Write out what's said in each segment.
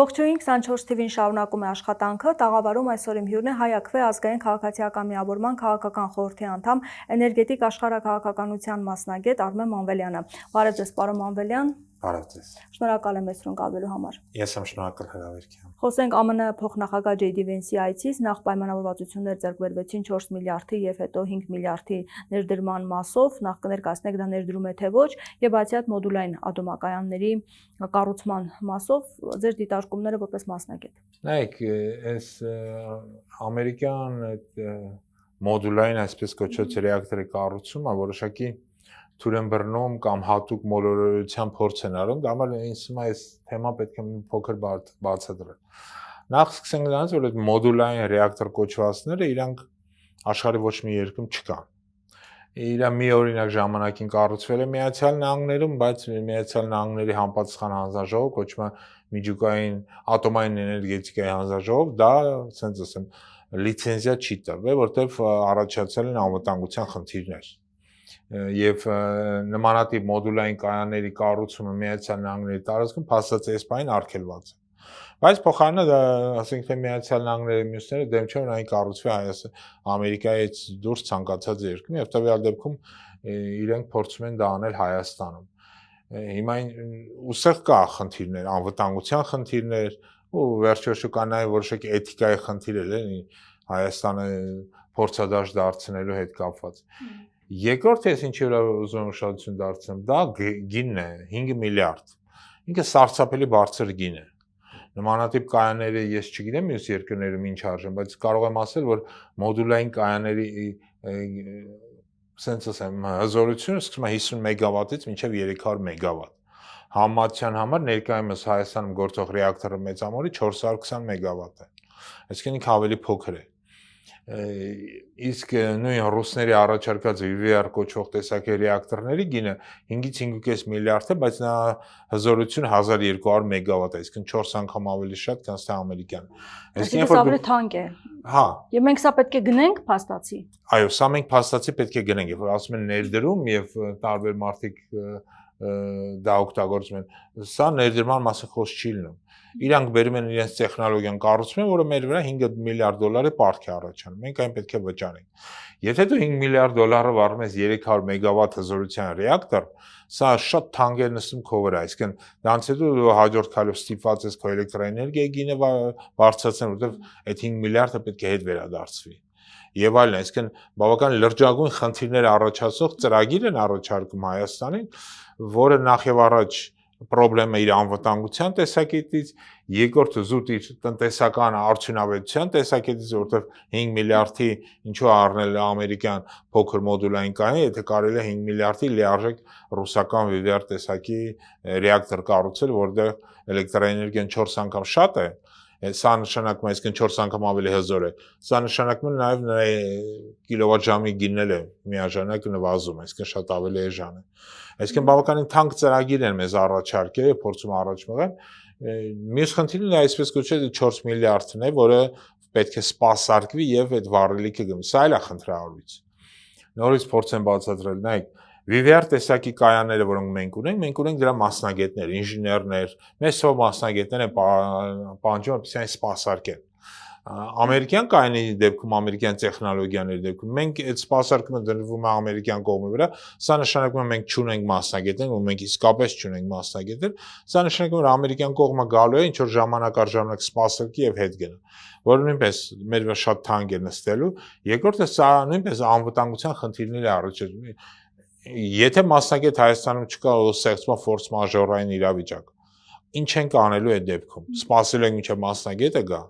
Ողջույն 24 TV-ին շարունակում է աշխատանքը, տաղավարում այսօր իմ հյուրն է Հայ-ԱՔՎ ազգային քաղաքացիական միավորման քաղաքական խորհրդի անդամ, էներգետիկ աշխարհաքաղաքականության մասնագետ Արմեն Մանվելյանը։ Բարև ձեզ, պարոն Մանվելյան։ Բարև ձեզ։ Շնորհակալ եմ այսօր ընկալվելու համար։ Ես եմ շնորհակալ հրավերքի համար։ Խոսենք ԱՄՆ փոխնախագահ Ջեյ Դի Վենսի այցից, նախ պայմանավորվածություններ ձեռք բերվեցին 4 միլիարդի եւ հետո 5 միլիարդի ներդրման մասով, նախ կներկայացնեք դա ներդրում է թե ոչ, եւ բացի այդ մոդուլային ատոմակայանների կառուցման մասով ձեր դիտարկումները որպես մասնագետ։ Նայեք, այս ամերիկյան այդ մոդուլային այսպես կոչված ռեակտորի կառուցումը որոշակի թուրեն կամ հատուկ մոլորության փորձ են արում, դա համար ինձ հիմա այս թեման պետք է մի փոքր բացատրել։ Նախ սկսենք նրանից, որ այդ մոդուլային ռեակտոր կոչվածները իրանք աշխարհի ոչ մի երկրում չկան։ Իրա մի օրինակ ժամանակին կառուցվել է Միացյալ Նահանգներում, բայց Միացյալ Նահանգների համապատասխան հանձնաժողով, կոչվում է Միջուկային ատոմային էներգետիկայի հանձնաժողով, դա, ասենց ասեմ, լիցենզիա չի տրվել, որտեղ առաջացել են անվտանգության խնդիրներ։ Եվ նմանատիպ մոդուլային կայանների կառուցումը Միացյալ Նահանգների տարածքում փաստացի այս բանին արգելված է։ Բայց փոխարենը դա, ասենք թե Միացյալ Նահանգների մյուսները դեմ չեն, որ այն կառուցվի Ամերիկայից դուրս ցանկացած երկրում, եւ տվյալ դեպքում իրենք փորձում են դա անել Հայաստանում։ Հիմա ուստեղ կա խնդիրներ, անվտանգության խնդիրներ, ու վերջերս կա նաև որոշակի էթիկայի խնդիրներ են Հայաստանը փորձադաշտ դարձնելու հետ կապված։ Երկրորդ ես ինչի վրա ուզում եմ ուշադրություն դարձնեմ, դա գինն է, 5 միլիարդ։ Ինքը սարսափելի բարձր գին է։ Նմանատիպ կայանները ես չգիտեմ մյուս երկրներում ինչ արժեն, բայց կարող եմ ասել, որ մոդուլային կայանների sense ասեմ, հզորությունը սկսում է 50 մեգավատից մինչև 300 մեգավատ։ Համատության համար ներկայումս Հայաստանում գործող ռեակտորը մեծամորի 420 մեգավատ է։ Այսինքն ինքը ավելի փոքր է։ Իսկ նույն ռուսների առաջարկած VVR կոչվող տեսակի ռեակտորների գինը 5-ից 5.5 միլիարդ է, բայց նա հզորությունը 1200 մեգավատ է, այսինքն 4 անգամ ավելի շատ, քան թե ամերիկյան։ Այսինքն ավելի թանկ է։ Հա։ Եվ մենք սա պետք է գնենք փաստացի։ Այո, սա մենք փաստացի պետք է գնենք, երբ որ ասում են ներդրում եւ տարբեր մարդիկ դա օգտագործում են։ Սա ներդրման մասին խոսք չի լինում։ Իրանք բերում են իրենց տեխնոլոգիան կառուցում են, որը մեր վրա 5 միլիարդ դոլարի պարտք է առաջանում։ Մենք այն պետք է վճարենք։ Եթե դու 5 միլիարդ դոլարը վառում ես 300 մեգավատ հզորության ռեակտոր, սա շատ թանկ է նստում քո վրա, այսինքն դրանից հետո դու հաջորդ քայլով ստիպված ես քո էլեկտրաէներգիայի գինը բարձրացնել, որովհետև այդ 5 միլիարդը պետք է հետ վերադարձվի։ Եվ այլն, այսինքն բավական լրջագույն խնդիրներ առաջացող ծրագիր են առաջարկում Հայաստանին, որը նախ եւ առաջ պրոբլեմը իր անվտանգության տեսակետից, երկրորդը զուտ իր տնտեսական արդյունավետության տեսակետից, որովհետև 5 միլիարդի ինչու առնել ամերիկյան փոքր մոդուլային կայան, եթե կարելի է 5 միլիարդի լիարժեք ռուսական VVR տեսակի ռեակտոր կառուցել, որտեղ էլեկտրաէներգիան 4 անգամ շատ է, սա նշանակում է, այսինքն 4 անգամ ավելի հզոր է։ Սա նշանակում է նաև նրա կիլովատժամի գինն է միաժամանակ նվազում, այսինքն շատ ավելի էժան է։ Այսինքն բավականին թանկ ծրագիր են մեզ առաջարկել եւ փորձում առաջ մղել։ Մյուս խնդիրն է այսպես կոչված 4 միլիարդն է, որը պետք է սպասարկվի եւ այդ վառելիքը գնի։ Սա էլ է խնդրահարույց։ Նորից փորձեմ բացատրել, նայեք, VVR տեսակի կայանները, որոնք մենք ունենք դրա մասնագետներ, ինժեներներ, մեծ թվով մասնագետներ են պահանջում, որպեսզի այն սպասարկեն։ Ամերիկյան կայանի դեպքում, ամերիկյան տեխնոլոգիաների դեպքում մենք այդ սպասարկումը դրվում է ամերիկյան կողմի վրա, սա նշանակում է մենք չունենք մասնագետներ, ու մենք իսկապես չունենք մասնագետներ, սա նշանակում է որ ամերիկյան կողմը գալու է ինչ որ ժամանակ առ ժամանակ սպասարկի եւ հետ գնա, որը նույնպես մեր վրա շատ թանկ է նստելու։ Երկրորդը սա նույնպես անվտանգության խնդիրներ է առաջացնում։ Եթե մասնագետ Հայաստանում չկա, ստեղծվում է ֆորս մաժորային իրավիճակ։ Ինչ ենք անելու այդ դեպքում։ Սպասելու ենք մինչև մասնագետը գա։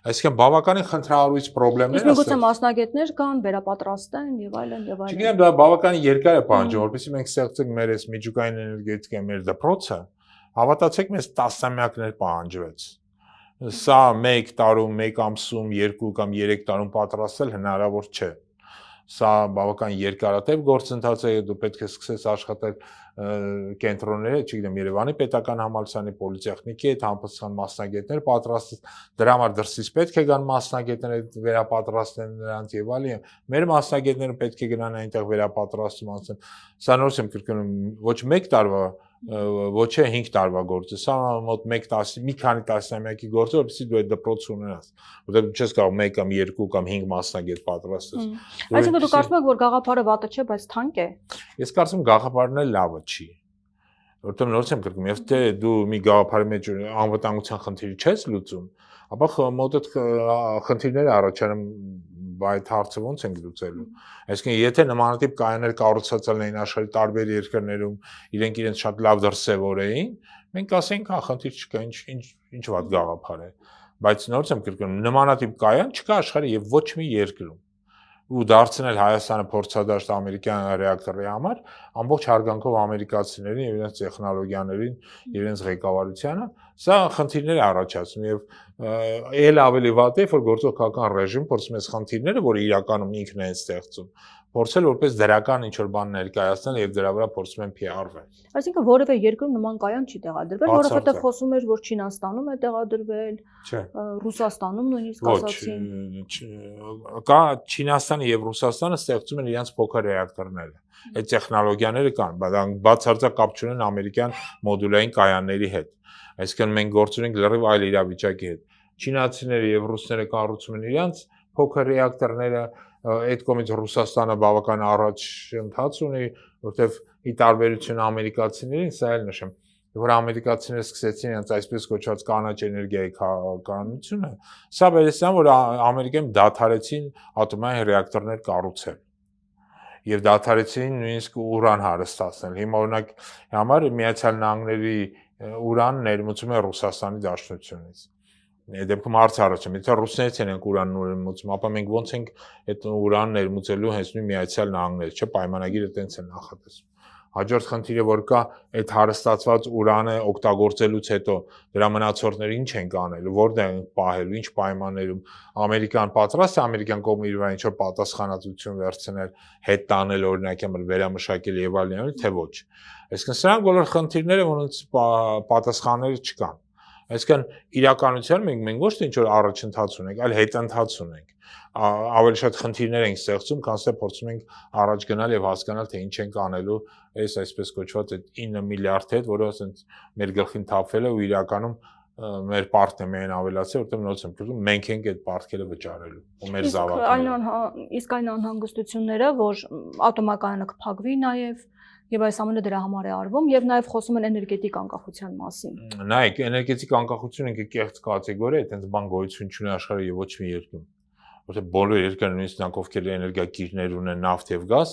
Այսինքն բավականին խնդրահարույց խնդիրներ են։ Իսկ գուցե մասնագետներ կան, վերապատրաստեն եւ այլն եւ այլն։ Չգիտեմ, դա բավականին երկար է պահանջում, որովհետեւ մենք ստեղծենք մեր այս միջուկային էներգետիկայի մեր դպրոցը, հավատացեք, մեզ տասնամյակներ պահանջվեց։ Սա 1 տարում, 1 ամսում, 2 կամ 3 տարում պատրաստել հնարավոր չէ։ Սա բավական երկարատև գործընթաց է, դու պետք է սկսես աշխատել կենտրոնները, չգիտեմ, Երևանի պետական համալսարանի պոլիտեխնիկի հետ համապատասխան մասնագետներ պատրաստել, դրա համար դրսից պետք է գան մասնագետները վերապատրաստեն նրանց եւ այլն։ Մեր մասնագետները պետք է գնան այնտեղ վերապատրաստում անցնեն։ Սա նորից եմ կրկնում, ոչ 1 տարվա ոչ է 5 տարվա գործը, սա մոտ 1 մի քանի տասնամյակի գործ է, որովհետեւ դու այդ դպրոց ունենաս, որովհետեւ դու չես կարող 1 կամ 2 կամ 5 մասնագետ պատրաստես։ Այսինքն դու կարծում ես, որ գաղափարը վատը չէ, բայց թանկ է։ Ես կարծում եմ գաղափարն էլ լավը չի։ Որտեղ նորից եմ կրկնում, եւ թե դու մի գաղափարի մեջ անվտանգության խնդիրը չես լուծում, ապա մոտդ խնդիրները առաջանում, այդ հարցը ո՞նց ենք լուծելու։ Այսինքն, եթե նմանատիպ կայաններ կառուցած լինեին աշխարհի տարբեր երկրներում, իրենք իրենց շատ լավ դրսևորեին, մենք ասենք, հա, խնդիր չկա, ինչ վատ գաղափար է։ Բայց նորից եմ կրկնում, նմանատիպ կայան չկա աշխարհի եւ ոչ մի երկրում։ Ու դարձնել Հայաստանը փորձադաշտ ամերիկյան ռեակտորի համար ամբողջ հարգանքով ամերիկացիներին եւ իրենց տեխնոլոգիաներին եւ իրենց ղեկավարությանը, սա խնդիրներ է առաջացնում եւ ել ավելի վատ է, որ գործողական ռեժիմ փորձում է խնդիրները, որը իրականում ինքն է ստեղծում, փորձել որպես դրական ինչ-որ բան ներկայացնել եւ դրա վրա փորձում են PR-վել։ Այսինքն որևէ երկրում նման կայան չի տեղադրվել, որովհետեւ խոսում էր, որ Չինաստանում է տեղադրվել, Ռուսաստանում նույնիսկ ասացին։ Կա Չինաստանը եւ Ռուսաստանը ստեղծում են իրենց փոքր ռեակտորները։ Այդ տեխնոլոգիաները կան, բայց բացարձակ կապ չունեն ամերիկյան մոդուլային կայանների հետ։ Այսինքն մենք գործ ունենք լրիվ այլ իրավիճակի հետ։ Չինացիները եւ ռուսները կառուցում են իրենց փոքր ռեակտորները, այդ կողմից Ռուսաստանը բավական առաջ ընթաց ունի, որտեվ ի տարբերություն ամերիկացիներին, սա էլ նշեմ, որ ամերիկացիները սկսեցին իրենց այսպես կոչված կանաչ էներգիայի քաղաքականությունը, սա վերցան, որ Ամերիկայում դադարեցին ատոմային ռեակտորներ կառուցել եւ դադարեցին նույնիսկ ուրան հարստացնել։ Հիմա օրինակ համար Միացյալ Նահանգների ուրան ներմուծում է Ռուսաստանի Դաշնությունից։ Այդ դեպքում հարց առաջանում, եթե ռուսներից են ուրան ներմուծում, ապա մենք ո՞նց ենք այդ ուրան ներմուծելու հենց նույն Միացյալ Նահանգներից, չէ՞, պայմանագիրը տենց է նախատեսվում։ Հաջորդ խնդիրը որ կա, այդ հարստացված ուրանը օգտագործելուց հետո դրա մնացորդները ինչ են անելու, որտեղ են պահելու, ինչ պայմաններում Ամերիկան պատրաստ է ամերիկյան կողմը իր վրա ինչ-որ պատասխանատվություն վերցնել, հետ տանել օրինակ համար վերամշակել եւ այլն, թե ոչ։ Այսինքն սրանք բոլոր խնդիրները, որոնց պատասխանները չկան։ Այսինքն իրականության մենք ոչ թե ինչ-որ առաջընթաց ունենք, այլ հետընթաց ունենք։ Ավելի շատ խնդիրներ ենք ստեղծում, քան թե փորձում ենք առաջ գնալ եւ հասկանալ, թե ինչ ենք անելու այս այսպես կոչված այդ 9 միլիարդ հետ, որը ասենց մեր գլխին թափվել է ու իրականում մեր պարտն է միայն ավելացել, որտեղ նորից եմ կրում, մենք ենք այդ պարտքերը վճարելու ու մեր զավակները։ Իսկ այն անհանգստությունները, որ ատոմակայանը կփակվի նաեւ եւ այս ամենը դրա համար է արվում եւ նաեւ խոսում են էներգետիկ անկախության մասին։ Նայեք, էներգետիկ անկախությունը ինքը կեղծ կատեգորիա է, այտենց բան գոյություն չունի աշխարհի եւ ոչ մի երկրում։ Որտեղ բոլոր երկրները նույնիսկ նրանք ովքեր էներգակիրներ ունեն նավթ եւ գազ,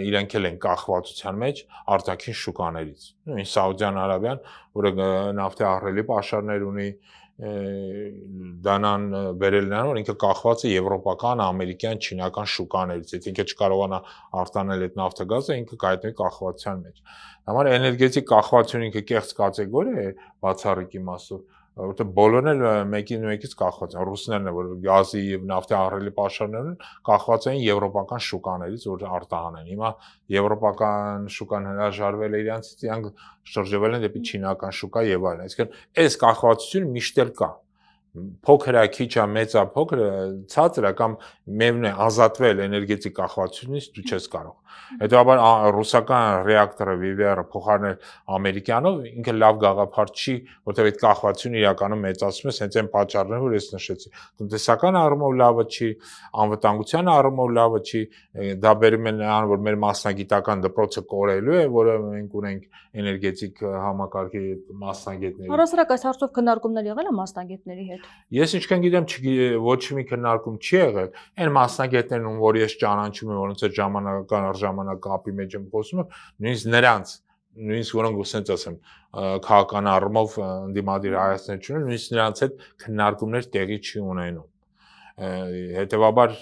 իրենք էլ են կախվածության մեջ արտաքին շուկաներից։ Նույն Սաուդյան Արաբիան, որը նավթի ահռելի պաշարներ ունի, դանան վերել նրան, որ ինքը կախված է եվրոպական, ամերիկյան, չինական շուկաներից։ Եթե ինքը չկարողանա արտանել այդ նավթը գազը, ինքը կայտնվի կախվածության մեջ։ Համար էներգետիկ կախվածությունը ինքը կեղծ կատեգորիա է բացառիկ իմաստով, որտեղ բոլորն էլ մեկին ու մեկից կախված են։ Ռուսներն են, որ գազի եւ նավթի ահռելի պաշարներն կախված են եվրոպական շուկաներից, որ արտահանեն։ Հիմա եվրոպական շուկան հրաժարվել է իրանցից, իրանք շրջվել են դեպի չինական շուկա եւ այլն։ Այսինքն այս կախվածությունը միշտ էլ կա։ Փոքր է, քիչ է, մեծ է, փոքր է, ցածր է կամ մևն է ազատվել էներգետիկ կախվածությունից դու չես կարող։ Հետո ռուսական ռեակտորը VVR-ը փոխարինել ամերիկյանով ինքը լավ գաղափար չի, որտեղ այդ կախվածությունը իրականում մեծացնում է, հենց այն պատճառներով, որ ես նշեցի։ Տնտեսական առումով լավը չի, անվտանգության առումով լավը չի, դա բերում է նրան, որ մեր մասնագիտական դպրոցը կորելու է, որը մենք ունենք էներգետիկ համակարգի մասնագետների։ Առասարակ այս հարցով քննարկումներ եղել են մասնագետների հետ։ Ես ինչքան գիտեմ, ոչ մի քննարկում չի եղել։ Այն մասնագետներն, ում որ ես ճանաչում եմ, որոնց այդ ժամանակական ժամանակապի մեջ եմ խոսում, նույնիսկ նրանց, նույնիսկ որոնք ասենց ասեմ, քաղաքական առումով ընդդիմադիր հայացքներ չունեն, նույնիսկ նրանց հետ քննարկումներ տեղի չի ունենում։ Հետևաբար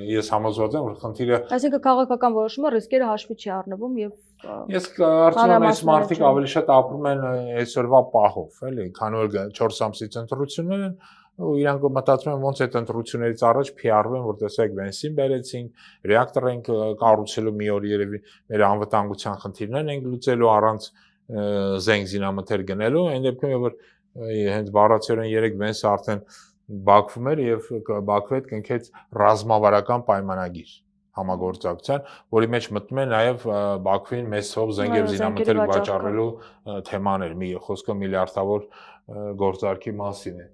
ես համոզված եմ, որ խնդիրը այսինքն քաղաքական որոշումը ռիսկերը հաշվի չի առնվում եւ ես կարծում եմ այս մարդիկ ավելի շատ ապրում են այսօրվա պահով, էլի, քանի որ 4 ամսից ընտրություններ են ու իրանք մտածում են ոնց այդ ընտրություններից առաջ PR-ում, որ տեսեք Վենսին բերեցինք, ռեակտոր ենք կառուցելու մի օր երևի մեր անվտանգության խնդիրներն ենք լուծելու առանց զենք զինամթեր գնելու, այն դեպքում որ հենց բառացիորեն 3 Վենսը արդեն Բաքվում էր եւ Բաքվի հետ կնքեց ռազմավարական պայմանագիր։ համագործակցության, որի մեջ մտնում է նաև Բաքվին մեծ թվով զենքեր զինամթերք վաճառելու թեմաներ, մի խոսքը միլիարդավոր գործարքի մասին է։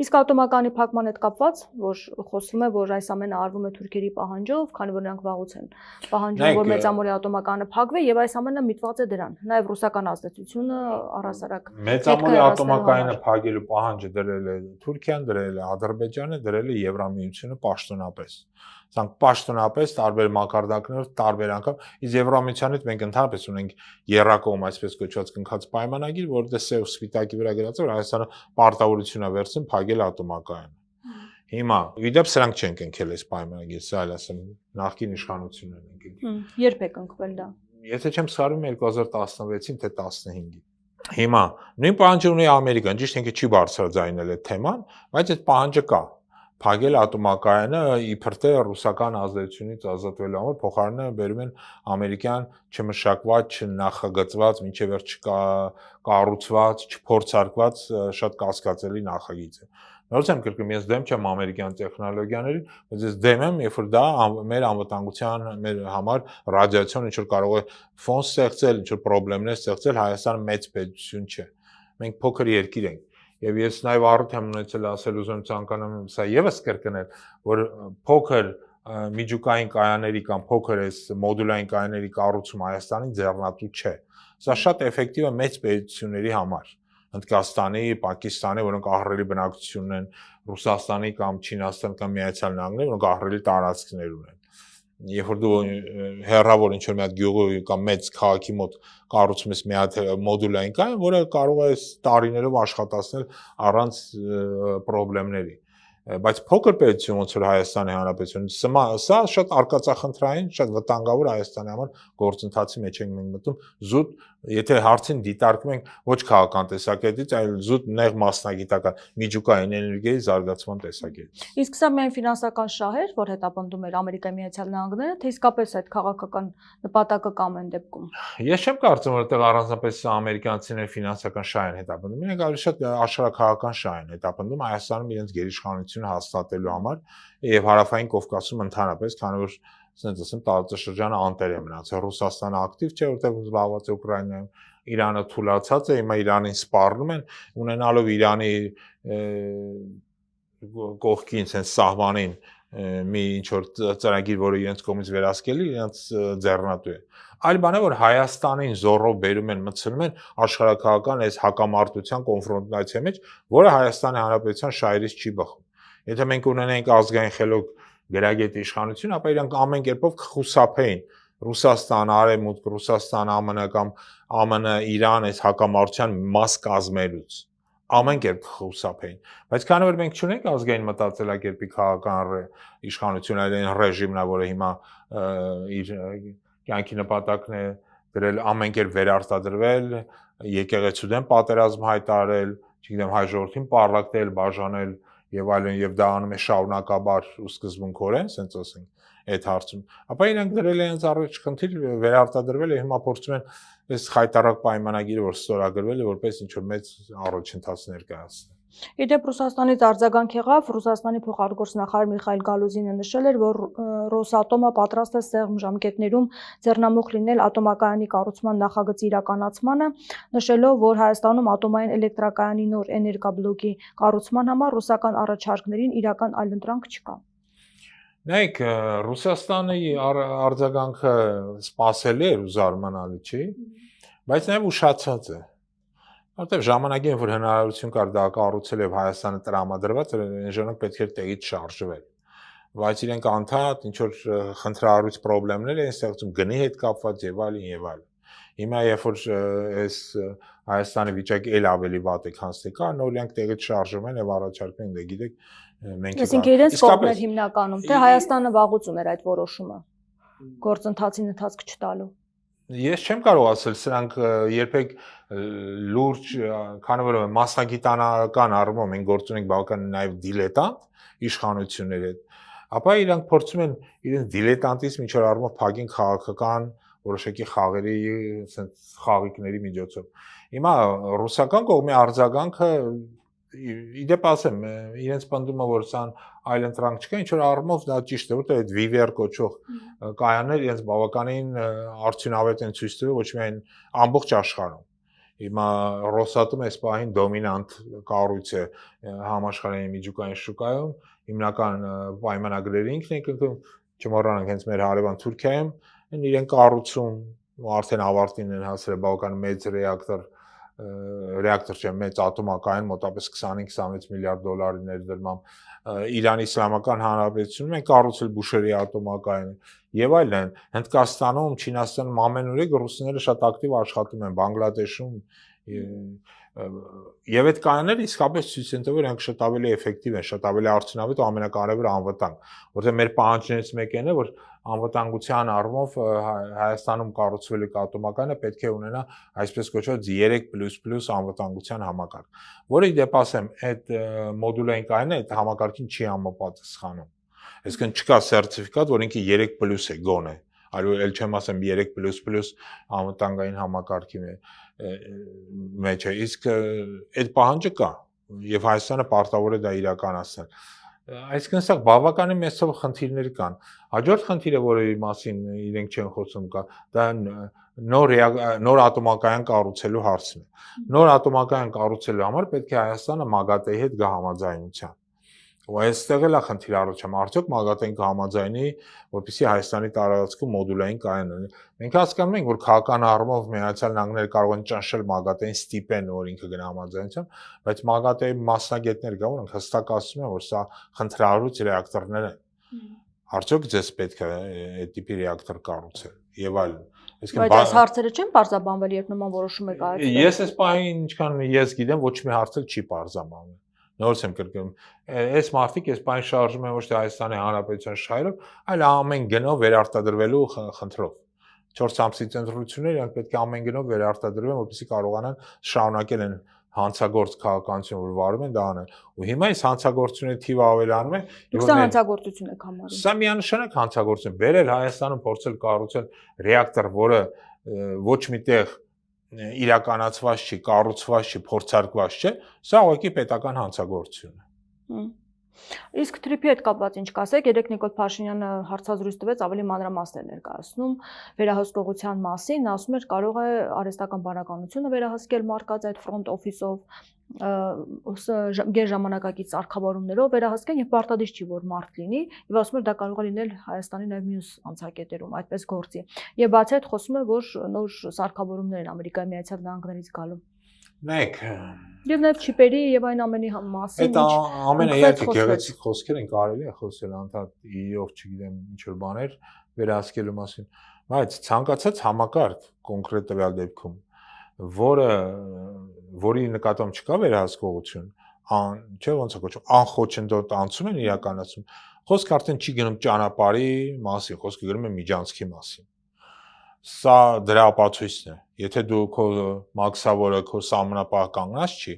Իսկ ատոմականի փակման հետ կապված, որ խոսվում է, որ այս ամենը արվում է թուրքերի պահանջով, քանի որ նրանք վաղուց են պահանջում, որ մեծամորի ատոմականը փակվի, եւ այս ամենը միտված է դրան։ Նաեւ ռուսական ազդեցությունը առհասարակ մեծամորի ատոմակայինը փակելու պահանջը դրել է Թուրքիան, դրել է Ադրբեջանը, դրել է Եվրամիությունը պաշտոնապես։ Սրանք պաշտոնապես տարբեր մակարդակներով տարբեր անգամ իսկ Եվրամիության հետ մենք ընդհանրապես ունենք երրակողմ այսպես կոչված կնքած պայմանագիր, որտեղ սև սպիտակի վրա գրած է, որ Հայաստանը պարտավորություն է վերցնում փակել ատոմակայանը։ Հիմա իդեպ սրանք չեն կնքել այս պայմանագիրը, սա էլ ասեմ, նախկին իշխանություններն են կնքել։ Երբ է կնքվել դա։ Եթե չեմ սխալվում 2016-ին թե 15-ին։ Հիմա նույն պահանջը ունի Ամերիկան, ճիշտ ինքը չի բարձրաձայնել այդ թեման, բայց այդ պահանջը կա։ Փակել ատոմակայանը իբր թե ռուսական ազդեցությունից ազատվելու համար փոխարենը բերում են ամերիկյան չմշակված, չնախագծված, մինչև վերջ կառուցված, չփորձարկված շատ կասկածելի նախագիծ է։ Նորից եմ կրկնում, ես դեմ չեմ ամերիկյան տեխնոլոգիաներին, բայց ես դեմ եմ, երբ որ դա մեր անվտանգության, մեր համար ռադիացիոն ինչ որ կարող է ֆոն ստեղծել, ինչ որ խնդիրներ ստեղծել, Հայաստանը մեծ պետություն չէ։ Մենք փոքր երկիր ենք։ Եվ ես նաև առիթ եմ ունեցել ասել ուզում ցանկանամ սա եւս կրկնել, որ փոքր միջուկային կայանների կամ փոքր այս մոդուլային կայանների կառուցումը Հայաստանի ձեռնատու չէ։ Սա շատ էֆեկտիվ է մեծ պետությունների համար։ Հնդկաստանի, Պակիստանի, որոնք ահռելի բնակչություն ունեն, Ռուսաստանի կամ Չինաստան կամ Միացյալ Նահանգների, որոնք ահռելի տարածքներ ունեն։ Երբ որ դու հեռավոր ինչ-որ մի հատ գյուղի կամ մեծ քաղաքի մոտ կառուցում ես մի հատ մոդուլային կայան, որը կարող է տարիներով աշխատացնել առանց խնդիրների։ Բայց փոքր պետություն ոնց որ Հայաստանի Հանրապետությունը, սա շատ արկածախնդրային, շատ վտանգավոր Հայաստանի համար գործընթացի մեջ ենք մենք մտնում, զուտ, եթե հարցին դիտարկում ենք ոչ քաղաքական տեսակետից, այլ զուտ նեղ մասնագիտական միջուկային էներգիայի զարգացման տեսակետից։ Իսկ սա միայն ֆինանսական շահ էր, որ հետապնդում էր Ամերիկայի Միացյալ Նահանգները, թե իսկապես այդ քաղաքական նպատակը կամ այն դեպքում։ Ես չեմ կարծում, որ այդտեղ առանձնապես ամերիկացիները ֆինանսական շահ են հետապնդում, իրենք ավելի շատ աշխարհաքաղաքական շահ են հետապնդում Հայաստանում իրենց գերիշխանությունը հաստատելու համար եւ Հարավային Կովկասում ընդհանրապես, քանի որ ասենց ասեմ տարածաշրջանը անտեր է մնացել։ Ռուսաստանը ակտիվ չէ, որտեղ զբաղված է Ուկրաինայում, Իրանը թուլացած է, հիմա Իրանին սպառնում են, ունենալով Իրանի կողքին, sense սահմանին մի ինչ որ ծրագիր, որը իրենց կողմից վերահսկելի, իրենց ձեռնատու է։ Այլ բան է, որ Հայաստանին զորով բերում են, մտցնում են աշխարհաքաղաքական այս հակամարտության կոնֆրոնտացիայի մեջ, որը Հայաստանի Հանրապետության շահերից չի բխում։ Եթե մենք ունենենք ազգային խելոք գրագետ իշխանություն, ապա իրանք ամեն կերպով կխուսափեին Ռուսաստան, Արևմուտք, Ռուսաստան, ԱՄՆ կամ ԱՄՆ, Իրան այս հակամարտության մաս կազմելուց ամեն կերպ կխուսափեին։ Բայց քանի որ մենք չունենք ազգային մտածելակերպի քաղաքական իշխանություն, այլ այն ռեժիմն է, որը հիմա իր կյանքի նպատակն է դրել ամեն կերպ վերարտադրվել, եկեղեցու դեմ պատերազմ հայտարարել, չգիտեմ, հայ ժողովրդին պառակտել, բաժանել եւ այլն, եւ դա անում է շարունակաբար ու սկզբունքորեն, ասենց ասենք, այդ հարցում։ Ապա իրանք դրել են առաջ խնդիր վերարտադրվել եւ հիմա փորձում են այս խայտարակ պայմանագիրը, որ ստորագրվել է, որպես ինչ որ մեծ առաջընթաց ներկայացնել։ Իդեպ Ռուսաստանից արձագանք եղավ, Ռուսաստանի փոխարտգործնախարար Միխայել Գալուզինը նշել էր, որ Ռոսատոմը պատրաստ է սեղմ ժամկետներում ձեռնամուխ լինել ատոմակայանի կառուցման նախագծի իրականացմանը, նշելով, որ Հայաստանում ատոմային էլեկտրակայանի նոր էներգաբլոկի կառուցման համար ռուսական առաջարկներին իրական այլընտրանք չկա։ Նայեք, Ռուսաստանի արձագանքը սպասելի էր ու զարմանալի չի, բայց նաև ուշացած է։ Որտեւ ժամանակին, որ հնարավորություն կար դա կառուցել եւ Հայաստանը տրամադրված, այն ժամանակ պետք էր տեղից շարժվել։ Բայց իրենք անդադ ինչ որ խնդրահարույց խնդիրներ էին ստեղծում գնի հետ կապված եւ այլն եւ այլն։ Հիմա երբ որ այս Հայաստանի վիճակը ել ավելի վատ է, քան թե կա, նոր իրանք տեղից շարժում են եւ առաջարկում են, դե գիտեք, մենք Այսինքն իրենց կողմներ հիմնականում, թե Հայաստանը վաղուց ուներ այդ որոշումը գործընթացին ընթացք չտալու։ Ես չեմ կարող ասել, սրանք երբեք լուրջ, քանի որ մասնագիտական առումով մենք գործ ունենք բավականին նաև դիլետանտ իշխանությունների հետ, ապա իրանք փորձում են իրենց դիլետանտիզմ ինչ որ առումով փակին քաղաքական որոշակի խաղերի, ասենց խաղիկների միջոցով։ Հիմա ռուսական կողմի արձագանքը իդեպ ասեմ, իրենց պնդումը որ սան այլընտրանք չկա, ինչ որ առումով դա ճիշտ է, որտեղ այդ VVR կոչող կայաններ իրենց բավականին արդյունավետ են ցույց տվել ոչ միայն ամբողջ աշխարհում։ Հիմա Ռոսատոմը այս պահին դոմինանտ կառույց է համաշխարհային միջուկային շուկայում, հիմնական պայմանագրերը ինքն է կնքում, չմոռանանք հենց մեր հարևան Թուրքիայում իրեն կառուցում ու արդեն ավարտին են հասել բավական մեծ ռեակտոր չէ, մեծ ատոմակայան մոտավորապես 25-26 միլիարդ դոլարի ներդրմամբ Իրանի Իսլամական Հանրապետությունում են կառուցել Բուշեհրի ատոմակայանը եւ այլն։ Հնդկաստանում, Չինաստանում ամենուրեք ռուսները շատ ակտիվ աշխատում են Բանգլադեշում եւ այդ կայանները իսկապես ցույց են տվել, որ շատ ավելի էֆեկտիվ են, շատ ավելի արդյունավետ ու ամենակարևորը անվտանգ, որտեղ մեր պահանջներից մեկն է, որ անվտանգության առումով Հայաստանում կառուցվելու ատոմակայանը պետք է ունենա այսպես կոչված 3++ անվտանգության համակարգ, որը ի դեպ ասեմ, այդ մոդուլային կայանը այդ համակարգին չի համապատասխանում։ Այսինքն չկա սերտիֆիկատ, որ ինքը 3+ է գոնե, այլ էլ չեմ ասեմ 3++ անվտանգային համակարգի մեջ է, իսկ այդ պահանջը կա եւ Հայաստանը պարտավոր է դա իրականացնել։ Այսինքն սա բավականին մեծ թվով խնդիրներ կան։ Հաջորդ խնդիրը, որի մասին իրենք չեն խոսում, կա դա նոր ատոմակայան կառուցելու հարցն է։ Նոր ատոմակայան կառուցելու համար պետք է Հայաստանը ՄԱԳԱՏԵ-ի հետ գա համաձայնության։ Ու այստեղ էլ է խնդիր առաջանում, արդյոք ՄԱԳԱՏԵ-ն կհամաձայնի, որպեսզի Հայաստանի տարածքում մոդուլային կայան ունի։ Մենք հասկանում ենք, որ քաղաքական առումով Միացյալ Նահանգները կարող են ճնշել ՄԱԳԱՏԵ-ին ստիպեն, որ ինքը գնա համաձայնության, բայց ՄԱԳԱՏԵ-ի մասնագետներ կան, որոնք հստակ ասում են, որ սա խնդրահարույց ռեակտորներ են։ Արդյոք ձեզ պետք է այդ տիպի ռեակտոր կառուցել եւ այլն։ Բայց այս հարցերը չեն պարզաբանվել, երբ նման որոշում է կայացվել։ Ես այս պահին ինչքան ես գիտեմ, ոչ մի հարց չի պարզաբանվել։ Նորից եմ կրկնում, այս մարդիկ այս բանը շարժում են ոչ թե Հայաստանի Հանրապետության շահերով, այլ ամեն գնով վերարտադրվելու խնդրով։ 4 ամսից ընտրություններ իրանք պետք է ամեն գնով վերարտադրվեն, որպեսզի կարողանան շարունակել են հանցագործ քաղաքականություն, որ վարում են դա անեն։ Ու հիմա այս հանցագործությունների թիվը ավելանում է։ Դուք սա հանցագործություն եք համարում։ Սա միանշանակ հանցագործություն։ Բերել Հայաստանում փորձել կառուցել ռեակտոր, որը ոչ միտեղ իրականացված չի, կառուցված չի, փորձարկված չէ, սա ուղղակի պետական հանցագործություն է։ Իսկ թրիփի հետ կապված ինչ կասեք, երեք Նիկոլ Փաշինյանը հարցազրույց տվեց, ավելի մանրամասներ ներկայացնում վերահսկողության մասին, նա ասում էր կարող է արհեստական բանականությունը վերահսկել մարկած այդ ֆրոնտ օֆիսով, գերժամանակակից սարքավորումներով վերահսկեն եւ պարտադիր չի որ մարդ լինի, եւ ասում էր դա կարող է լինել Հայաստանի նաեւ մյուս անցակետերում այդպես գործի։ Եվ բացի այդ խոսում է, որ նոր սարքավորումներ են Ամերիկայի Միացյալ Նահանգներից գալու։ Նայեք, եւ նաեւ չիպերի եւ այն ամենի մասին այդ ամենայատիկ գեղեցիկ խոսքեր են կարելի է խոսել անդադ ով չգիտեմ ինչ որ բաներ վերահսկելու մասին, բայց ցանկացած համակարգ կոնկրետ տվյալ դեպքում, որի նկատմամբ չկա վերահսկողություն, չէ ոնց է կոչվում, անխոչնդոտ անցում են իրականացում, խոսքը արդեն չի գնում ճանապարհի մասին, խոսքը գնում է միջանցքի մասին։ Սա դրա ապացույցն է։ Եթե դու քո մաքսավորը քո սահմանապահ կանգնած չի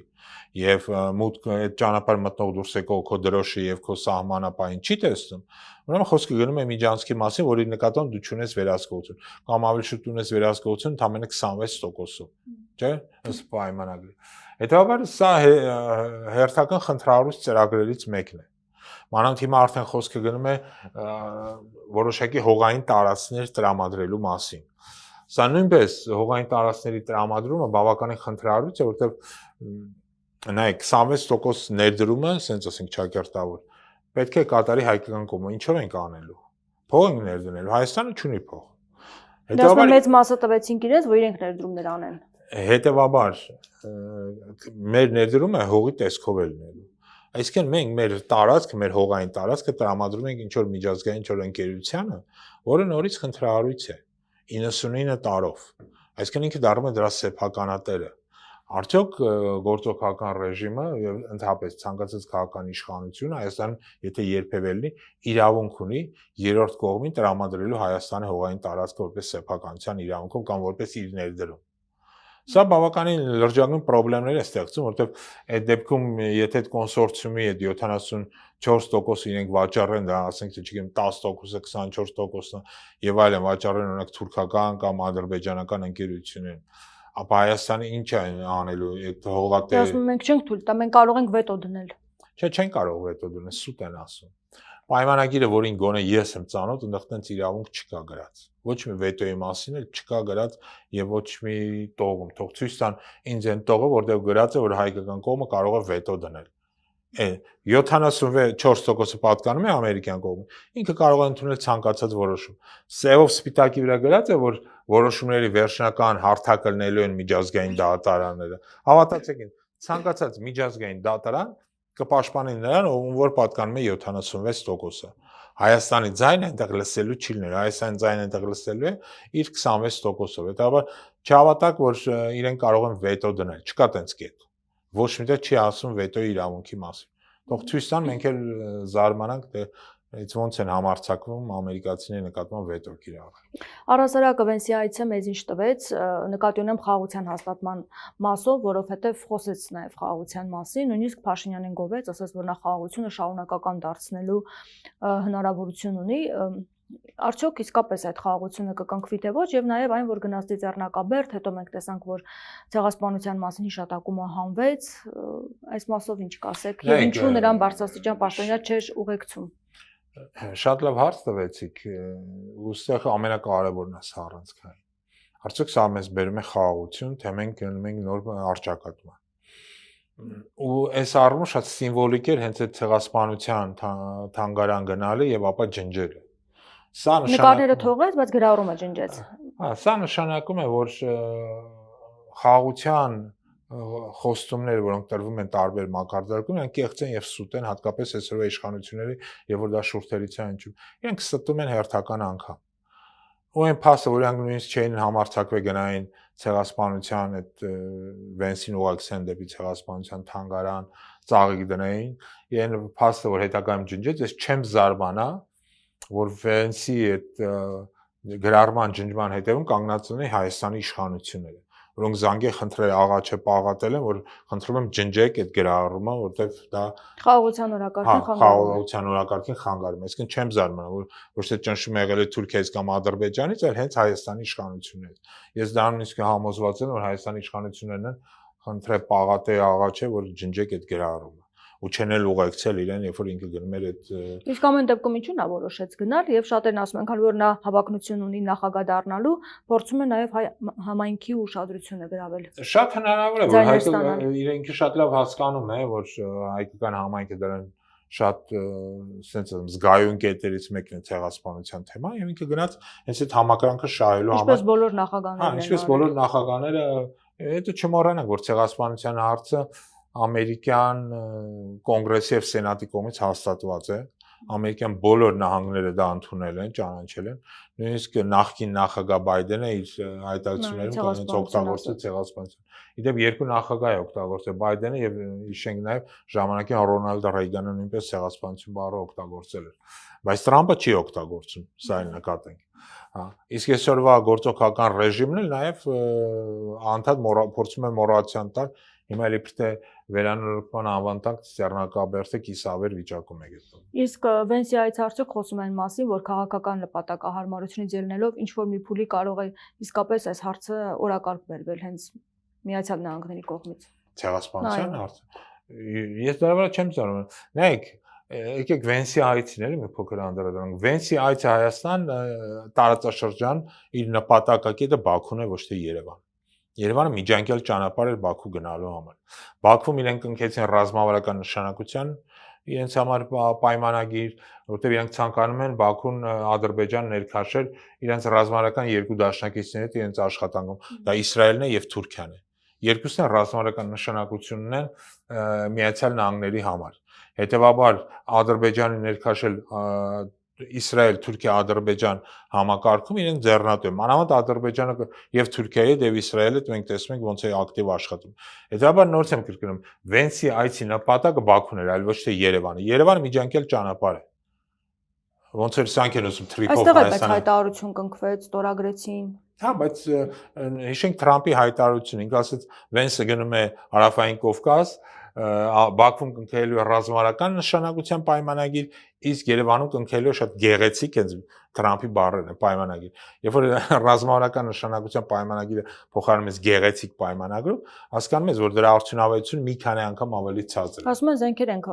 եւ մուտք այդ ճանապարհ մտնող դուրս եկող քո դրոշը եւ քո սահմանապահին չի տեսնում, ուրեմն խոսքը գնում է միջանցքի մասին, որի նկատմամբ դու չունես վերահսկողություն, կամ ավելի շուտ ունես վերահսկողություն ընդամենը 26%-ով, չէ՞, ըստ պայմանագրի։ Հետևաբար սա հերթական խնդրահարույց ծրագրերից մեկն է։ Մանավանդ հիմա արդեն խոսքը գնում է որոշակի հողային տարածքներ տրամադրելու մասին։ Սա նույնպես հողային տարածքների տրամադրումը բավականին խնդրահարույց է, որտեղ նայեք 26% ներդրումը, ասենք ասենք ճակերտավոր, պետք է կատարի հայկական կողմը, ինչով ենք անելու։ Փող ենք ներդնելու, Հայաստանը չունի փող։ Հետևաբար մեծ մասը տվեցինք իրենց, որ իրենք ներդրումներ անեն։ Հետևաբար մեր ներդրումը հողի տեսքով է լինելու։ Այսինքն մենք մեր տարածքը, մեր հողային տարածքը տրամադրում ենք ինչ որ միջազգային ինչ որ ընկերությանը, որը նորից խնդրահարույց է 99 տարով։ Այսինքն ինքը դառնում է դրա սեփականատերը։ Արդյոք գործող քաղաքական ռեժիմը եւ ընդհանրապես ցանկացած քաղաքական իշխանություն Հայաստանում, եթե երբևէ լինի, իրավունք ունի երրորդ կողմին տրամադրելու Հայաստանի հողային տարածքը որպես սեփականության իրավունքով կամ որպես իր ներդրում։ Սա բավականին լրջագույն խնդիրներ է ստեղծում, որովհետև այդ դեպքում եթե այդ կոնսորցիումի այդ 74% իրենք վաճառեն, դա ասենք թե չգիտեմ 10%-ը, 24%-ը եւ այլն վաճառեն օրինակ թուրքական կամ ադրբեջանական ընկերություններին, ապա Հայաստանը ինչ է անելու այդ հողատերը։ Ասում մենք չենք թույլ տա, մենք կարող ենք վետո դնել։ Չէ, չեն կարող վետո դնել, սուտ են ասում։ Պայմանագիրը, որին գոնե ես եմ ծանոթ, այնտեղ տենց իրավունք չկա գրած։ Ոչ մի վետոյի մասին էլ չկա գրած եւ ոչ մի տողում։ Թող ցույց տան ինձ այն տողը, որտեղ գրած է, որ հայկական կողմը կարող է վետո դնել։ 74% պատկանում է ամերիկյան կողմին։ Ինքը կարող է ընդունել ցանկացած որոշում։ Սևով սպիտակի վրա գրած է, որ որոշումների վերջնական հարթակը լինելու են միջազգային դատարանները։ Հավատացեք ինձ, ցանկացած միջազգային դատարան կպաշտպանի նրան, ում որ պատկանում է 76%-ը։ Հայաստանի ձայնը այնտեղ լսելու չի լինել, Հայաստանի ձայնը այնտեղ լսելու է իր 26%-ով։ Հետաբար չհավատակ, որ իրեն կարող են վետո դնել, չկա տենց կետ։ Ոչ միտեղ չի ասում վետոյի իրավունքի մասին։ Թող ցույց տան, մենք էլ զարմանանք, թե It's ոնց են համարձակվում ամերիկացիների նկատմամբ վետո կիրառել։ Առհասարակ Վենսի այցը մեզ ինչ տվեց, նկատի ունեմ խաղաղության հաստատման մասով, որովհետև խոսեց նաև խաղաղության մասին, նույնիսկ Փաշինյանին գովեց, ասաց, որ նա խաղաղությունը շարունակական դարձնելու հնարավորություն ունի։ Արդյոք իսկապես այդ խաղաղությունը կկնքվի թե ոչ, եւ նաև այն, որ գնաց Ծիծեռնակաբերդ, հետո մենք տեսանք, որ ցեղասպանության մասին հիշատակումը հանվեց, այս մասով ինչ կասեք, եւ ինչու նրան բարձրաստիճան պաշտոնյա չէր ուղեկցում։ Շատ լավ հարց տվեցիք, ուստեղ ամենակարևորն է սա առանցքային։ Արդյոք սա մեզ բերում է խաղաղություն, թե մենք գնում ենք նոր առճակատման։ Ու այս առումով շատ սիմվոլիկ էր հենց այդ ցեղասպանության թանգարան գնալը եւ ապա ջնջելը։ Սա նկարները թողեց, բայց գրառումը ջնջեց։ Սա նշանակում է, որ խաղաղության խոստումները, որոնք տրվում են տարբեր մակարդակներում, իրենք կեղծ են եւ սուտ են, հատկապես այսօրվա իշխանությունների, եւ որ դա շուրթերից է հնչում։ Իրենք ստում են հերթական անգամ։ Ու այն փաստը, որ իրենք նույնիսկ չէին համարձակվել գնային ցեղասպանության այդ Վենսին ուղակցեն դեպի ցեղասպանության թանգարան, ծաղիկ դնեին, այն փաստը, որ հետագայում ջնջեց, ես չեմ զարմանա, որ Վենսի այդ գրառման ջնջման հետևում կանգնած ունի Հայաստանի իշխանությունները, որոնք զանգե խնդրել աղաչե պաղատել են, որ խնդրում եմ ջնջեք այդ գրառումը, որտեվ դա խաղաղության օրակարգին խանգարում է։ Խաղաղության օրակարգին խանգարում է։ Այսինքն չեմ զարմանա, որ ոչ թե ճնշում եղել է Թուրքիայից կամ Ադրբեջանից, այլ հենց Հայաստանի իշխանություններից։ Ես դա նույնիսկ համոզված եմ, որ Հայաստանի իշխանություններն են խնդրել պաղատե աղաչե, որ ջնջեք այդ գրառումը ու չեն էլ ուղեկցել իրեն, երբ որ ինքը գնում էր այդ Իսկ ամեն դեպքում ինչու նա որոշեց գնալ եւ շատերն ասում են, քանի որ նա հավակնություն ունի նախագահ դառնալու, փորձում է նաեւ համայնքի ուշադրությունը գրավել։ Շատ հնարավոր է, որ հայկը իրենքը շատ լավ հասկանում է, որ հայկական համայնքը դրան շատ sense զգայուն կետերից մեկն է ցեղասպանության թեման եւ ինքը գնաց հենց այդ համակրանքը շահելու համար։ Ինչպես բոլոր նախագահներն։ Ինչպես բոլոր նախագահները, հետո չմոռանանք, որ ցեղասպանության հարցը ամերիկյան կոնգրեսի եւ սենատի կողմից հաստատված է, ամերիկյան բոլոր նահանգները դա ընդունել են, ճանաչել են, նույնիսկ նախկին նախագահ Բայդենը իր հայտարարություններում կողմից օգտագործել ցեղասպանություն։ Իդեպ երկու նախագահ է օգտագործել Բայդենը եւ հիշենք նաեւ ժամանակին Ռոնալդ Ռեյգանը նույնպես ցեղասպանություն բառը օգտագործել էր, բայց Տրամպը չի օգտագործում, սա էլ նկատենք։ Իսկ այսօրվա գործողական ռեժիմն էլ նաեւ անդադ փորձում է մոռացիան տալ Հիմա էլ իբր թե վերանորոգման անվանտանք Ծիծեռնակաբերդը կիսավեր վիճակում է գտնվում։ Իսկ Վենսի այցը արդյոք խոսում են մասին, որ քաղաքական նպատակահարմարությունից ելնելով ինչ որ մի փուլի կարող է իսկապես այս հարցը օրակարգ բերվել հենց Միացյալ Նահանգների կողմից։ Ցեղասպանության հարցը։ Ես դրա վրա չեմ զարմանում։ Նայեք, եկեք Վենսի այցիները մի փոքր անդրադառնանք։ Վենսի այցը Հայաստան տարածաշրջան իր նպատակակետը Բաքուն է, ոչ թե Երևան։ Երևանը միջանկյալ ճանապարհ էր Բաքու գնալու համար։ Բաքվում իրենք ընկեցին ռազմավարական նշանակության իրենց համար պայմանագիր, որտեղ իրենք ցանկանում են Բաքուն Ադրբեջան ներքաշել իրենց ռազմավարական երկու դաշնակիցների հետ իրենց աշխատանքում։ Դա Իսրայելն է եւ Թուրքիան է։ Երկուսն են ռազմավարական նշանակություն ունեն Միացյալ Նահանգների համար։ Հետևաբար Ադրբեջանի ներքաշել Իսրայել, Թուրքիա, Ադրբեջան համակարգում իրենք ձեռնատու են։ Մանավանդ Ադրբեջանը եւ Թուրքիայի եւ Իսրայելը մենք տեսնում ենք ոնց է ակտիվ աշխատում։ Հետաբար նորից եմ կրկնում, Վենսի այցի նպատակը Բաքուն էր, այլ ոչ թե Երևանը։ Երևանը միջանկյալ ճանապարհ է։ Ոնց էր սրանք են ասում Թրիփով Այստեղ է հայտարարություն կնքվեց, ստորագրեցին։ Հա, բայց հիշենք Թրամփի հայտարարությունը, ինքը ասաց Վենսը գնում է Հարավային Կովկաս, Բաքվում կնքելու է ռազմավարական նշանակության պայմանագիր, իսկ Երևանում կնքելու է շատ գեղեցիկ հենց Թրամփի բառերն է պայմանագիր։ Երբ որ ռազմավարական նշանակության պայմանագիրը փոխարինում ես գեղեցիկ պայմանագրով, հասկանում ես, որ դրա արդյունավետությունը մի քանի անգամ ավելի ցածր է։ Ասում են զենքեր են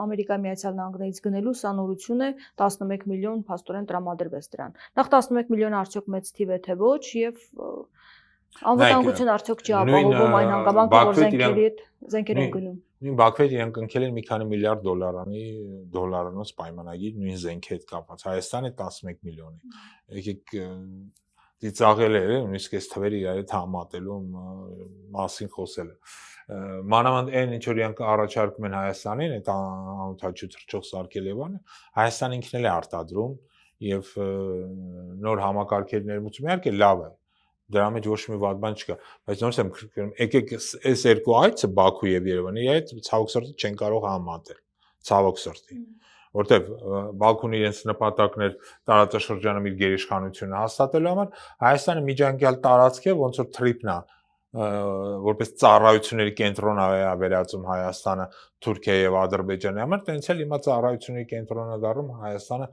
Ամերիկայի Միացյալ Նահանգներից գնելու, սա նորություն է, 11 միլիոն փաստորեն տրամադրվեց դրան։ Նախ 11 միլիոն արդյոք մեծ թիվ է թե ոչ եւ անվտանգություն արդյոք չի ապահովում այն հանգամանքը, որ զենքեր են գնում։ Նույն Բաքվի իրենք ընկել են մի քանի միլիարդ դոլարանոց պայմանագիր նույն զենքի հետ կապված։ Հայաստանը 11 միլիոնի։ Եկեք ծիծաղել է, նույնիսկ այս թվերը իրար հետ համատելու մասին խոսել է։ Մանավանդ այն ինչ որ իրենք առաջարկում են Հայաստանին, այդ անօթաչու թռչող սարքել եւ բանը, Հայաստանը ինքն էլ է արտադրում եւ նոր համակարգեր ներմուծում իհարկե լավ է։ Դրա մեջ ոչ մի վատ բան չկա, բայց նորից եմ քրկրում, եկեք այս երկու այցը Բաքու եւ Երևանի այդ ցավոք սրտի չեն կարող համատել, ցավոք սրտի, որտեվ Բաքուն իրենց նպատակներ տարածաշրջանում իր գերիշխանությունը հաստատելու համար Հայաստանը միջանկյալ տարածք է, ոնց որ թրիպն է, որպես ծառայությունների կենտրոն է վերածում Հայաստանը Թուրքիա եւ Ադրբեջանի համար, տենց էլ հիմա ծառայությունների կենտրոն է դառնում Հայաստանը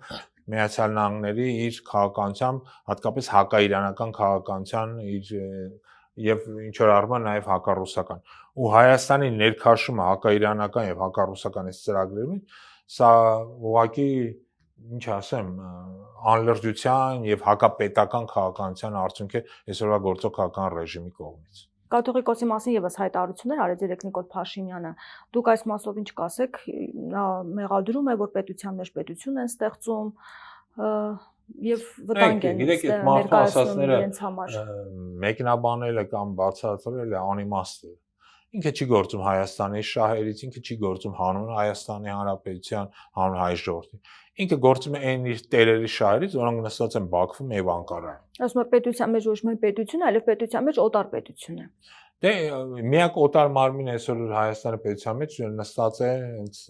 Միացյալ Նահանգների իր քաղաքականությամբ, հատկապես հակաիրանական քաղաքականության իր եւ ինչ որ առումով նաեւ հակառուսական։ Ու Հայաստանի ներքաշումը հակաիրանական եւ հակառուսական այս ծրագրերում, սա ուղղակի ինչ ասեմ, անլրջության եւ հակապետական քաղաքականության արդյունք է այսօրվա գործող քաղաքական ռեժիմի կողմից։ Կաթողիկոսի մասին եւս հայտարարություններ արեց երեք Նիկոլ Փաշինյանը։ Դուք այս մասով ինչ կասեք, նա մեղադրում է, որ պետության մեջ պետություն են ստեղծում եւ վտանգ են ներկայացնում իրենց համար։ Մեկնաբանելը կամ բացատրելը անիմաստ է։ Ինքը չի գործում Հայաստանի շահերից, ինքը չի գործում հանուն Հայաստանի Հանրապետության, հանուն հայ ժողովրդի։ Ինքը գործում է այն իր տերերի շահերից, որոնք նստած են Բաքվում եւ Անկարայում։ Ասում է պետության մեջ ոչ միայն պետություն, այլև պետության մեջ օտար պետություն է։ Դե միակ օտար մարմինը այսօր Հայաստանի պետության մեջ նստած է հենց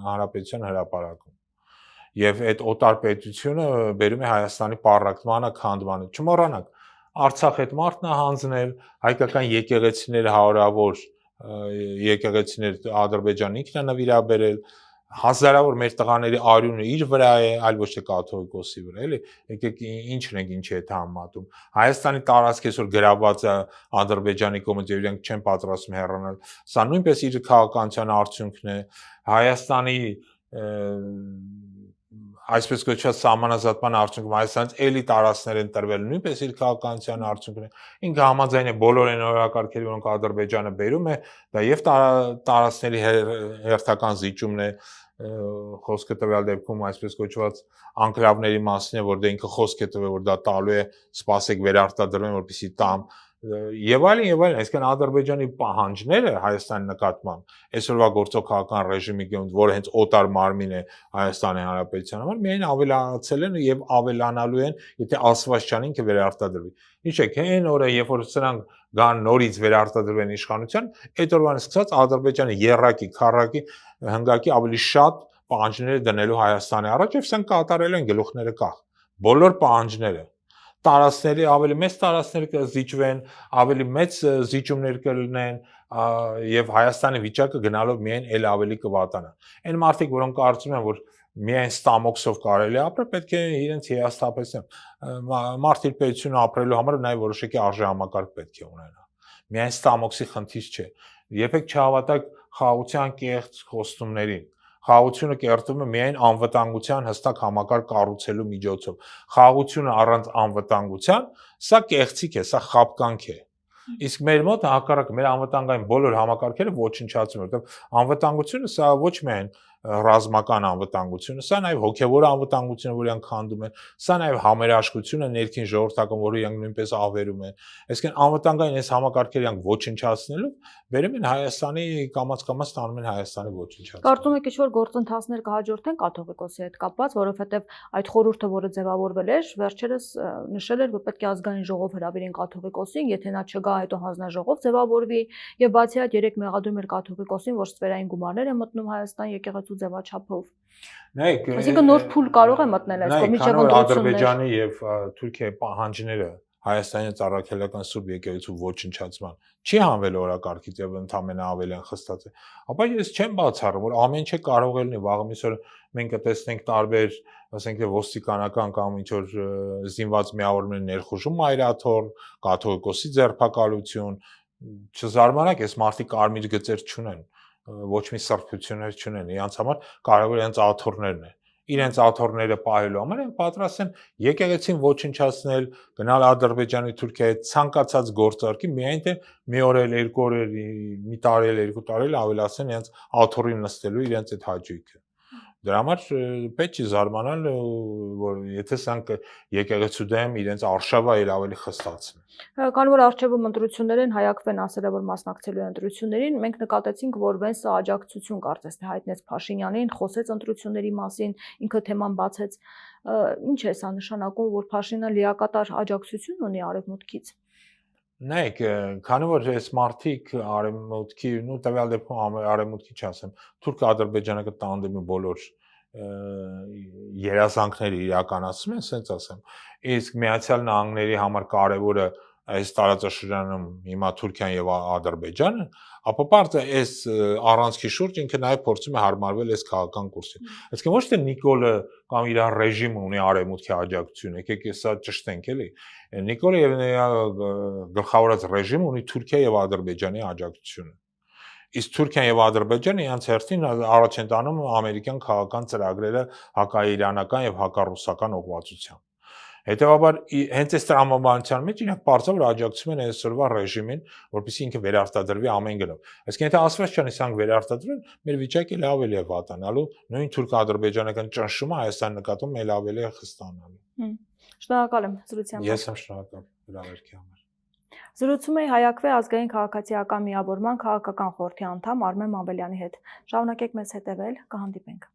Հանրապետության հրապարակում։ Եվ այդ օտար պետությունը բերում է Հայաստանի պառակտմանը, քանդմանը։ Չմոռանաք, Արցախ այդ մարդն է հանձնել, հայկական եկեղեցիները հարյուրավոր եկեղեցիներ Ադրբեջանը ինքն է նվիրաբերել, հազարավոր մեր տղաների արյունը իր վրա է, այլ ոչ թե կաթողիկոսի վրա, էլի։ Եկեք ինչն ենք ինչի հետ համատում։ Հայաստանի տարածքը այսօր գրաված է Ադրբեջանի կողմից եւ իրենք չեն պատրաստվում հեռանալ։ Սա նույնպես իր քաղաքականության արդյունքն է։ Հայաստանի այսպես կոչված սահմանազատման արդյունքում Հայաստանից էլի տարածքներ են տրվել նույնպես իր քաղաքականության արդյունքն է։ Ինքը համաձայն է բոլոր այն օրակարգերի, որոնք Ադրբեջանը բերում է, դա եւ տարածքների հերթական զիջումն է, խոսքը տվյալ դեպքում այսպես կոչված անկլավների մասին է, որ դա ինքը խոսք է տվել, որ դա տալու է, սպասեք վերարտադրվեն, որպեսզի տամ եւ այլն, այսինքն Ադրբեջանի պահանջները Հայաստանի նկատմամբ այսօրվա գործող քաղաքական ռեժիմի կողմից, որը հենց օտար մարմին է Հայաստանի Հանրապետության համար, միայն ավելացել են եւ ավելանալու են, եթե Ասվաշճան ինքը վերարտադրվի։ Հիշեք, այն օրը, երբ որ սրանք գան նորից վերարտադրվեն իշխանության, այդ օրվանից սկսած Ադրբեջանը երրակի, քառակի, հնգակի ավելի շատ պահանջներ դնելու Հայաստանի առաջ եւ սրանք կատարելու են գլուխները կախ։ Բոլոր պահանջները տարածքների ավելի մեծ տարածքներ կզիջվեն, ավելի մեծ զիջումներ կլինեն եւ Հայաստանի վիճակը գնալով միայն ել ավելի կվատանա։ Այն մարդիկ, որոնք կարծում են, որ միայն ստամոքսով կարելի է ապրել, պետք է իրենց հիասթափեցնեն։ Մարդ իր պետությունը ապրելու համար նաեւ որոշակի արժե համակարգ պետք է ունենա։ Միայն ստամոքսի խնդիր չէ։ Երբեք չհավատակ խաղաղության կեղծ խոստումներին։ Խաղաղությունը կերտվում է միայն անվտանգության հստակ համակարգ կառուցելու միջոցով։ Խաղաղությունը առանց անվտանգության, սա կեղծիք է, սա խաբկանք է։ Իսկ մեր մոտ հակառակը մեր անվտանգային բոլոր համակարգերը ոչնչացում են, որտեղ անվտանգությունը սա ոչ միայն ռազմական անվտանգությունը, սա նաև հոգևոր անվտանգությունը, որ իրանք խանդում են, սա նաև համերաշխությունը ներքին ժողովրդական, որը իրանք նույնպես ավերում են։ Այսինքն անվտանգային այս համակարգերը իրանք ոչնչացնելով բերում են Հայաստանի կամաց-կամաց տանում են Հայաստանի ոչնչացում։ Կարծում եք ինչ-որ գործընթացներ կհաջորդեն կաթողիկոսի հետ կապված, որովհետև այդ խորհուրդը, որը ձևավորվել էր, վերջերս նշել էր, որ պետք է ազգային ժողով հրավիրեն կաթողիկոսին, եթե նա չգա, հետո հանձնաժողով ձևավորվի, եւ բացի այդ երեք մեղադրում էր կաթողիկոսին, որ ստվերային գումարներ է մտնում Հայաստան եկեղեցու ձևաչափով։ Նայեք, այսինքն նոր փուլ կարող է մտնել այս կողմից Ադրբեջանի եւ Թուրքիայի պահանջները Հայաստանի ծառայական Սուրբ եկեղեցու ոչնչացման չի հանվել օրակարգից եւ ընդամենը ավելի են խստացել։ Ապա ես չեմ բացառում, որ ամեն ինչ կարող է լինի, վաղը միսօր մենք կտեսնենք տարբեր ասենք թե ոստիկանական կամ ինչ որ զինված միավորների ներխուժում մայրաթոր, կաթողիկոսի ձերբակալություն, չզարմանաք, այս մարդիկ կարմիր գծեր չունեն, ոչ մի սրբություններ չունեն, իրենց համար կարևոր իրենց աթոռներն են։ Իրենց աթոռները պահելու համար են պատրաստ են եկեղեցին ոչնչացնել, գնալ Ադրբեջանի, Թուրքիայի ցանկացած գործարքի, միայն թե մի օր էլ, երկու օր էլ, մի տարի էլ, երկու տարի էլ ավելացնեն իրենց աթոռին նստելու իրենց այդ հաճույքը։ Դրա համար պետք չի զարմանալ, որ եթե սրանք եկեղեցու դեմ իրենց արշավը էլ ավելի խստացնեն։ Քանի որ առջևում ընտրություններ են, Հայ-Ակվեն ասել է, որ մասնակցելու է ընտրություններին, մենք նկատեցինք, որ Վենսը աջակցություն կարծես թե հայտնեց Փաշինյանին, խոսեց ընտրությունների մասին, ինքը թեման բացեց։ Ինչ է սա նշանակում, որ Փաշինյանը լիակատար աջակցություն ունի Արևմուտքից։ Նայեք, քանի որ այս մարտիկ արևմուտքի, նու տվյալ դեպքում արևմուտքի չասեմ, թուրք-ադրբեջանական տանդեմի բոլոր երազանքները իրականացնում են, ասենց ասեմ, իսկ Միացյալ Նահանգների համար կարևորը այս տարածաշրջանում հիմա Թուրքիան եւ Ադրբեջանը, ապա պարզը այս առանցքի շուրջ ինքը նաև փորձում է հարմարվել այս քաղաքական կուրսին։ Այսինքն ոչ թե Նիկոլը կամ իր ռեժիմը ունի արևմուտքի աջակցություն, եկեք սա ճշտենք էլի։ Նիկոլը եւ նրա գլխավորած ռեժիմը ունի Թուրքիա եւ Ադրբեջանի աջակցությունը։ Իսկ Թուրքիան եւ Ադրբեջանը իրենց հերթին առաջ են տանում ամերիկյան քաղաքական ծրագրերը հակաիրանական եւ հակառուսական ուղղվածությամբ։ Հետևաբար հենց այս տրամաբանության մեջ իրենք բարձր աջակցում են այսօրվա ռեժիմին, որպեսզի ինքը վերարտադրվի ամեն գնով։ Այսինքն եթե Ասվաշյանի սրանք վերարտադրվեն, մեր վիճակը էլ ավելի է վատանալու, նույն թուրք-ադրբեջանական ճնշումը Հայաստանի նկատմամբ էլ ավելի է խստանալու։ Շնորհակալ եմ զրույցի համար։ Ես եմ շնորհակալ հրավերքի համար։ Զրուցում էի Հայ-Ակվե ազգային քաղաքացիական միավորման քաղաքական խորհրդի անդամ Արմեն Մանվելյանի հետ։ Շարունակեք մեզ հետևել, կհանդիպենք։